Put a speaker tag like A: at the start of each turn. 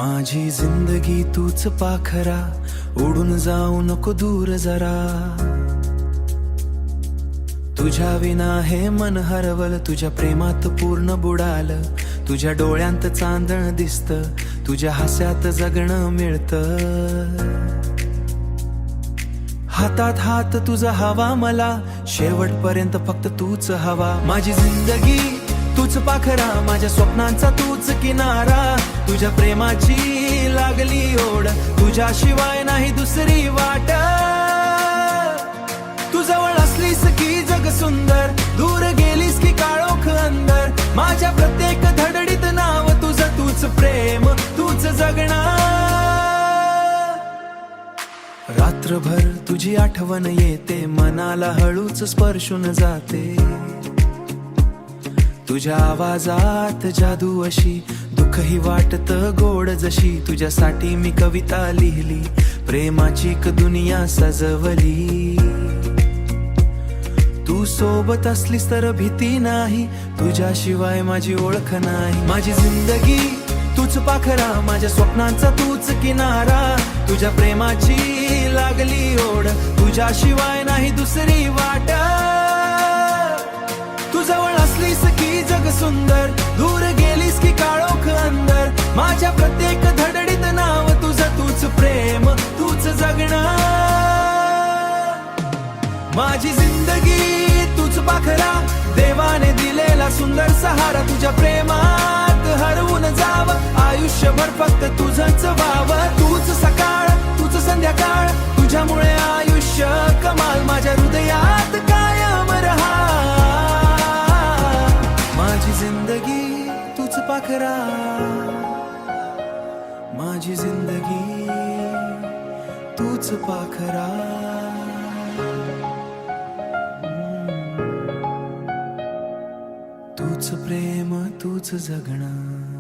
A: माझी जिंदगी तूच पाखरा, उडून जाऊ नको दूर जरा. तुझ्या विना हे मन हरवल, तुझ्या प्रेमात पूर्ण बुडालं. तुझ्या डोळ्यांत चांदण दिसत, तुझ्या हास्यात जगणं मिळतं. हातात हात तुझा हवा मला, शेवटपर्यंत फक्त तूच हवा. माझी जिंदगी तूच पाखरा, माझ्या स्वप्नांचा तूच किनारा. तुझ्या प्रेमाची लागली ओढ, तुझ्याशिवाय नाही दुसरी वाट. तू जवळ असलीस की जग सुंदर, दूर गेलीस की काळोख अंदर. माझ्या प्रत्येक धडधडीत नाव तुझं, तूच प्रेम तूच जगणार. रात्रभर तुझी आठवण येते, मनाला हळूच स्पर्शून जाते. तुझ्या आवाजात जादू अशी, दुःखही वाटत गोड जशी. तुझ्यासाठी मी कविता लिहिली, प्रेमाची एक दुनिया सजवली. तू सोबत असलीस तर भीती नाही, तुझ्याशिवाय माझी ओळख नाही. माझी जिंदगी तूच पाखरा, माझ्या स्वप्नांचा तूच किनारा. तुझ्या प्रेमाची लागली ओढ, तुझ्याशिवाय नाही दुसरी वाट. तू जवळ असलीस की जग सुंदर, दूर गेलीस की काळोख अंदर. माझ्या प्रत्येक धडधडीत नाव तुझं, तूच प्रेम तूच जगणार. माझी जिंदगी तूच पाखरा, देवाने दिलेला सुंदर सहारा. तुझ्या प्रेमात हरवून जावं, आयुष्यभर फक्त तुझंच व्हावं. तूच सकाळ तूच संध्याकाळ, तुझ्यामुळे आयुष्य कमाल. माझ्या हृदयात कायम रहा. माझी जिंदगी तूच पाखरा, माझी जिंदगी तूच पाखरा. तूच प्रेम तूच जगणं.